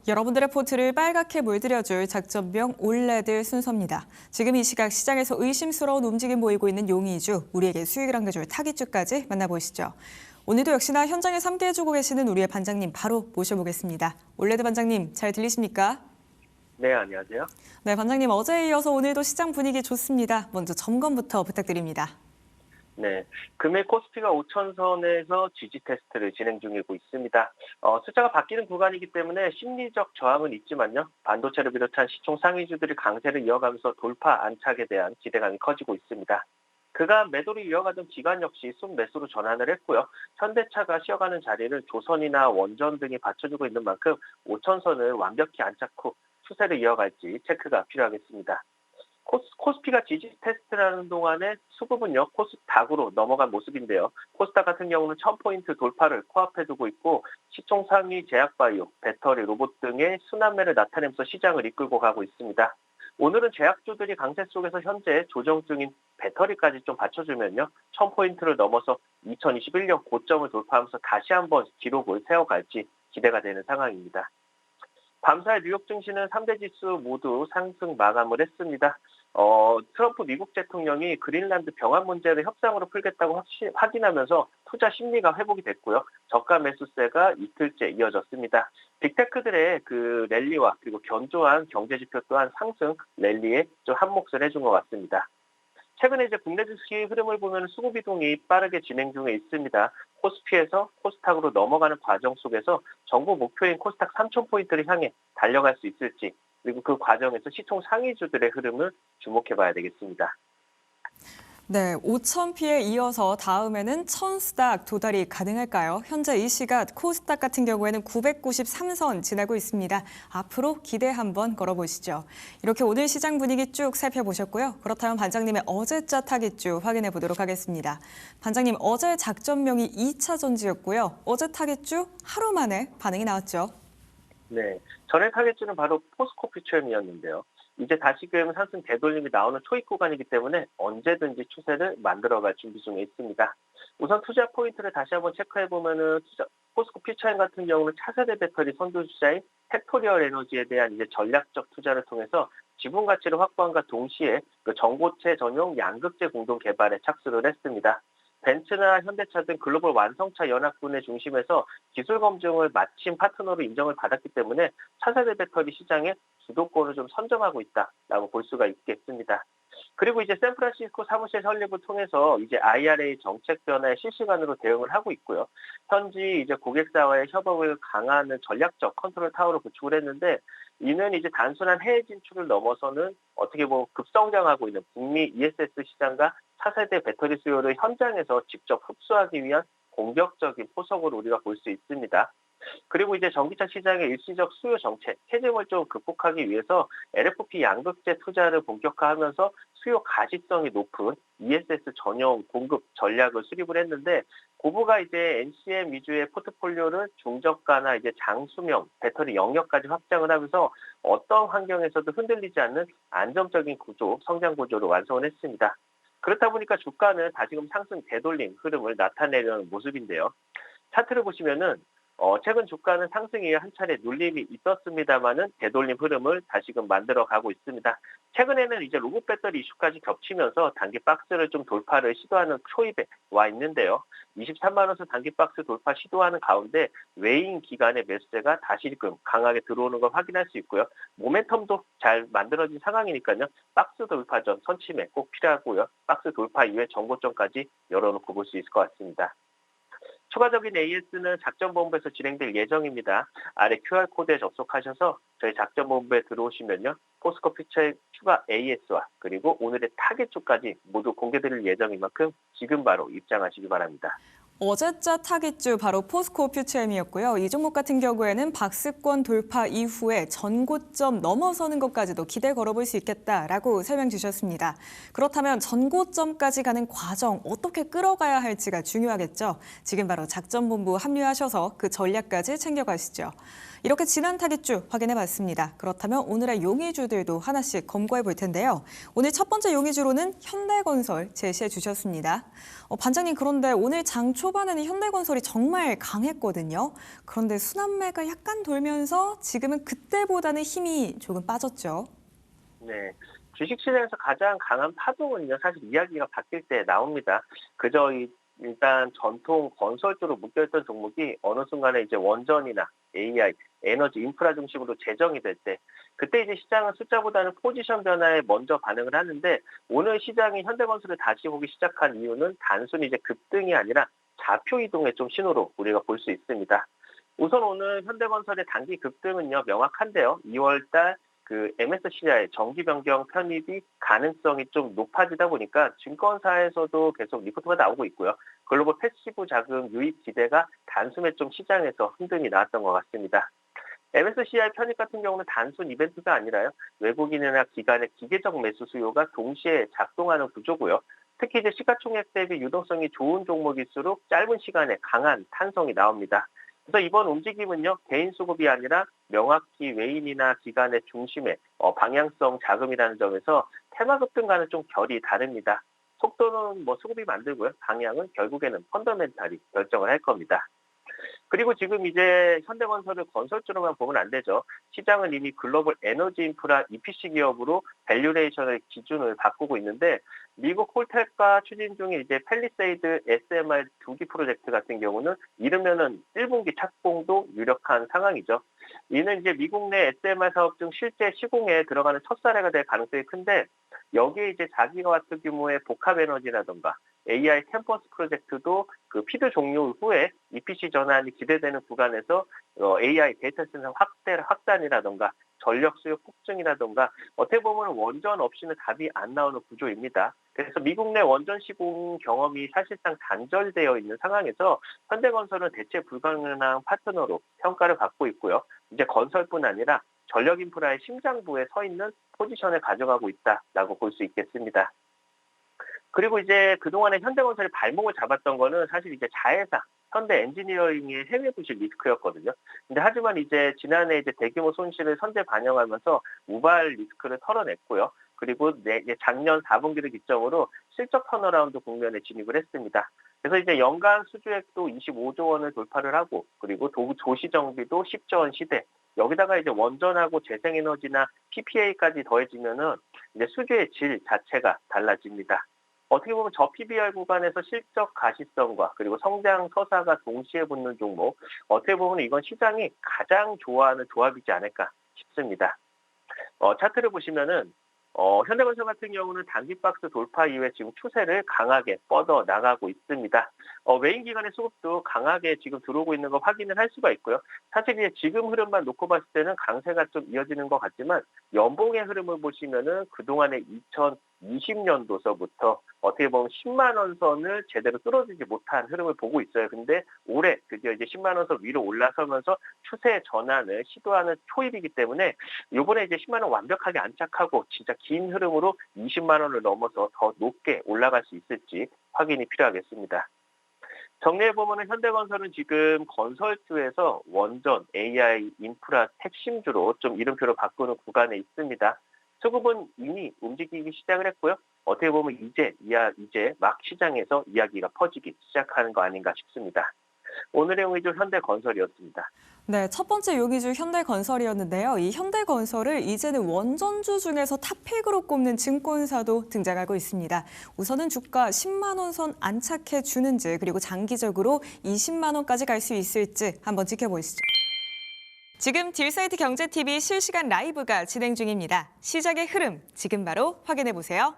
여러분들의 포트를 빨갛게 물들여줄 작전명 올레드 순서입니다. 지금 이 시각 시장에서 의심스러운 움직임 보이고 있는 용의주, 우리에게 수익을 안겨줄 타깃주까지 만나보시죠. 오늘도 역시나 현장에서 함께해주고 계시는 우리의 반장님 바로 모셔보겠습니다. 올레드 반장님 잘 들리십니까? 네, 안녕하세요. 네, 반장님 어제에 이어서 오늘도 시장 분위기 좋습니다. 먼저 점검부터 부탁드립니다. 네, 금일 코스피가 5천선에서 지지 테스트를 진행 중이고 있습니다. 숫자가 바뀌는 구간이기 때문에 심리적 저항은 있지만요. 반도체를 비롯한 시총 상위주들이 강세를 이어가면서 돌파 안착에 대한 기대감이 커지고 있습니다. 그간 매도를 이어가던 기관 역시 순매수로 전환을 했고요. 현대차가 쉬어가는 자리를 조선이나 원전 등이 받쳐주고 있는 만큼 5천선을 완벽히 안착 후 추세를 이어갈지 체크가 필요하겠습니다. 코스피가 지지 테스트라는 동안에 수급은요 코스닥으로 넘어간 모습인데요. 코스닥 같은 경우는 1000포인트 돌파를 코앞에 두고 있고 시총 상위 제약바이오, 배터리, 로봇 등의 순환매를 나타내면서 시장을 이끌고 가고 있습니다. 오늘은 제약주들이 강세 속에서 현재 조정 중인 배터리까지 좀 받쳐주면요. 1000포인트를 넘어서 2021년 고점을 돌파하면서 다시 한번 기록을 세워갈지 기대가 되는 상황입니다. 밤사이 뉴욕 증시는 3대 지수 모두 상승 마감을 했습니다. 트럼프 미국 대통령이 그린란드 병합 문제를 협상으로 풀겠다고 확인하면서 투자 심리가 회복이 됐고요. 저가 매수세가 이틀째 이어졌습니다. 빅테크들의 그 랠리와 그리고 견조한 경제 지표 또한 상승 랠리에 좀 한몫을 해준 것 같습니다. 최근에 이제 국내 주식 흐름을 보면 수급 이동이 빠르게 진행 중에 있습니다. 코스피에서 코스닥으로 넘어가는 과정 속에서 정부 목표인 코스닥 3,000포인트를 향해 달려갈 수 있을지, 그리고 그 과정에서 시총 상위주들의 흐름을 주목해봐야 되겠습니다. 네, 5,000피에 이어서 다음에는 1,000스닥 도달이 가능할까요? 현재 이 시각 코스닥 같은 경우에는 993선 지나고 있습니다. 앞으로 기대 한번 걸어보시죠. 이렇게 오늘 시장 분위기 쭉 살펴보셨고요. 그렇다면 반장님의 어제자 타깃주 확인해 보도록 하겠습니다. 반장님, 어제 작전명이 2차 전지였고요. 어제 타깃주 하루 만에 반응이 나왔죠. 네, 전일 타겟주는 바로 포스코 퓨처엠이었는데요. 이제 다시금 상승 되돌림이 나오는 초입 구간이기 때문에 언제든지 추세를 만들어갈 준비 중에 있습니다. 우선 투자 포인트를 다시 한번 체크해보면은 포스코 퓨처엠 같은 경우는 차세대 배터리 선두주자인 팩토리얼 에너지에 대한 이제 전략적 투자를 통해서 지분 가치를 확보함과 동시에 그 전고체 전용 양극재 공동 개발에 착수를 했습니다. 벤츠나 현대차 등 글로벌 완성차 연합군의 중심에서 기술 검증을 마친 파트너로 인정을 받았기 때문에 차세대 배터리 시장에 주도권을 좀 선점하고 있다라고 볼 수가 있겠습니다. 그리고 이제 샌프란시스코 사무실 설립을 통해서 이제 IRA 정책 변화에 실시간으로 대응을 하고 있고요. 현지 이제 고객사와의 협업을 강화하는 전략적 컨트롤 타워로 구축을 했는데, 이는 이제 단순한 해외 진출을 넘어서는 어떻게 보면 급성장하고 있는 북미 ESS 시장과 차세대 배터리 수요를 현장에서 직접 흡수하기 위한 공격적인 포석으로 우리가 볼 수 있습니다. 그리고 이제 전기차 시장의 일시적 수요 정체, 해증을 좀 극복하기 위해서 LFP 양극재 투자를 본격화하면서 수요 가시성이 높은 ESS 전용 공급 전략을 수립을 했는데, 고부가 이제 NCM 위주의 포트폴리오를 중저가나 이제 장수명 배터리 영역까지 확장을 하면서 어떤 환경에서도 흔들리지 않는 안정적인 구조, 성장 구조를 완성을 했습니다. 그렇다 보니까 주가는 다시금 상승 되돌림 흐름을 나타내려는 모습인데요. 차트를 보시면은 최근 주가는 상승 이후 한 차례 눌림이 있었습니다만은 되돌림 흐름을 다시금 만들어가고 있습니다. 최근에는 이제 로봇 배터리 이슈까지 겹치면서 단기 박스를 좀 돌파를 시도하는 초입에 와 있는데요. 23만 원선 단기 박스 돌파 시도하는 가운데 외인 기관의 매수세가 다시금 강하게 들어오는 걸 확인할 수 있고요. 모멘텀도 잘 만들어진 상황이니까요. 박스 돌파 전 선침에 꼭 필요하고요. 박스 돌파 이후에 정고점까지 열어놓고 볼 수 있을 것 같습니다. 추가적인 AS는 작전본부에서 진행될 예정입니다. 아래 QR코드에 접속하셔서 저희 작전본부에 들어오시면요. 포스코 퓨처의 추가 AS와 그리고 오늘의 타겟주까지 모두 공개드릴 예정인 만큼 지금 바로 입장하시기 바랍니다. 어제자 타깃주 바로 포스코 퓨처엠이었고요. 이 종목 같은 경우에는 박스권 돌파 이후에 전고점 넘어서는 것까지도 기대 걸어볼 수 있겠다라고 설명 주셨습니다. 그렇다면 전고점까지 가는 과정 어떻게 끌어가야 할지가 중요하겠죠. 지금 바로 작전본부 합류하셔서 그 전략까지 챙겨가시죠. 이렇게 지난 타깃주 확인해봤습니다. 그렇다면 오늘의 용의주들도 하나씩 검거해 볼 텐데요. 오늘 첫 번째 용의주로는 현대건설 제시해 주셨습니다. 반장님, 그런데 오늘 장 초반 초반에는 현대건설이 정말 강했거든요. 그런데 순환매가 약간 돌면서 지금은 그때보다는 힘이 조금 빠졌죠. 네. 주식시장에서 가장 강한 파동은요, 사실 이야기가 바뀔 때 나옵니다. 그저 일단 전통 건설주로 묶여있던 종목이 어느 순간에 이제 원전이나 AI, 에너지 인프라 중심으로 재정이 될 때, 그때 이제 시장은 숫자보다는 포지션 변화에 먼저 반응을 하는데, 오늘 시장이 현대건설을 다시 보기 시작한 이유는 단순히 이제 급등이 아니라 좌표 이동의 좀 신호로 우리가 볼 수 있습니다. 우선 오늘 현대건설의 단기 급등은요, 명확한데요. 2월 달 MSCI 정기 변경 편입이 가능성이 좀 높아지다 보니까 증권사에서도 계속 리포트가 나오고 있고요. 글로벌 패시브 자금 유입 기대가 단숨에 좀 시장에서 흔듦이 나왔던 것 같습니다. MSCI 편입 같은 경우는 단순 이벤트가 아니라요. 외국인이나 기관의 기계적 매수 수요가 동시에 작동하는 구조고요. 특히 이제 시가총액 대비 유동성이 좋은 종목일수록 짧은 시간에 강한 탄성이 나옵니다. 그래서 이번 움직임은요, 개인 수급이 아니라 명확히 외인이나 기관의 중심에 방향성 자금이라는 점에서 테마 급등과는 좀 결이 다릅니다. 속도는 수급이 만들고요. 방향은 결국에는 펀더멘탈이 결정을 할 겁니다. 그리고 지금 이제 현대건설을 건설주로만 보면 안 되죠. 시장은 이미 글로벌 에너지 인프라 EPC 기업으로 밸류레이션의 기준을 바꾸고 있는데, 미국 홀텍과 추진 중인 이제 팰리세이드 SMR 2기 프로젝트 같은 경우는 이르면은 1분기 착공도 유력한 상황이죠. 이는 이제 미국 내 SMR 사업 중 실제 시공에 들어가는 첫 사례가 될 가능성이 큰데, 여기에 이제 4기가와트 규모의 복합 에너지라던가 AI 캠퍼스 프로젝트도 그 피드 종료 후에 EPC 전환이 기대되는 구간에서 AI 데이터 센터 확단이라던가 전력 수요 폭증이라던가 어떻게 보면 원전 없이는 답이 안 나오는 구조입니다. 그래서 미국 내 원전 시공 경험이 사실상 단절되어 있는 상황에서 현대건설은 대체 불가능한 파트너로 평가를 받고 있고요. 이제 건설뿐 아니라 전력 인프라의 심장부에 서 있는 포지션을 가져가고 있다라고 볼 수 있겠습니다. 그리고 이제 그동안에 현대건설이 발목을 잡았던 거는 사실 이제 자회사, 현대 엔지니어링의 해외 부실 리스크였거든요. 근데 하지만 이제 지난해 이제 대규모 손실을 선제 반영하면서 우발 리스크를 털어냈고요. 그리고 작년 4분기를 기점으로 실적 턴어라운드 국면에 진입을 했습니다. 그래서 이제 연간 수주액도 25조 원을 돌파를 하고, 그리고 도시 정비도 10조 원 시대. 여기다가 이제 원전하고 재생에너지나 PPA까지 더해지면은 이제 수주의 질 자체가 달라집니다. 어떻게 보면 저 PBR 구간에서 실적 가시성과 그리고 성장 서사가 동시에 붙는 종목, 어떻게 보면 이건 시장이 가장 좋아하는 조합이지 않을까 싶습니다. 차트를 보시면은 현대건설 같은 경우는 단기 박스 돌파 이후에 지금 추세를 강하게 뻗어 나가고 있습니다. 외인 기관의 수급도 강하게 지금 들어오고 있는 거 확인을 할 수가 있고요. 사실 이제 지금 흐름만 놓고 봤을 때는 강세가 좀 이어지는 것 같지만, 연봉의 흐름을 보시면은 그동안의 2020년도서부터 어떻게 보면 10만 원 선을 제대로 뚫어지지 못한 흐름을 보고 있어요. 근데 올해 드디어 이제 10만 원 선 위로 올라서면서 추세 전환을 시도하는 초입이기 때문에 이번에 이제 10만 원 완벽하게 안착하고 진짜 긴 흐름으로 20만 원을 넘어서 더 높게 올라갈 수 있을지 확인이 필요하겠습니다. 정리해보면 현대건설은 지금 건설주에서 원전, AI, 인프라 핵심주로 좀 이름표를 바꾸는 구간에 있습니다. 수급은 이미 움직이기 시작을 했고요. 어떻게 보면 이제 막 시장에서 이야기가 퍼지기 시작하는 거 아닌가 싶습니다. 오늘의 용의주 현대건설이었습니다. 네, 첫 번째 용의주 현대건설이었는데요. 이 현대건설을 이제는 원전주 중에서 탑픽으로 꼽는 증권사도 등장하고 있습니다. 우선은 주가 10만 원 선 안착해 주는지, 그리고 장기적으로 20만 원까지 갈 수 있을지 한번 지켜보시죠. 지금 딜사이트 경제TV 실시간 라이브가 진행 중입니다. 시장의 흐름 지금 바로 확인해 보세요.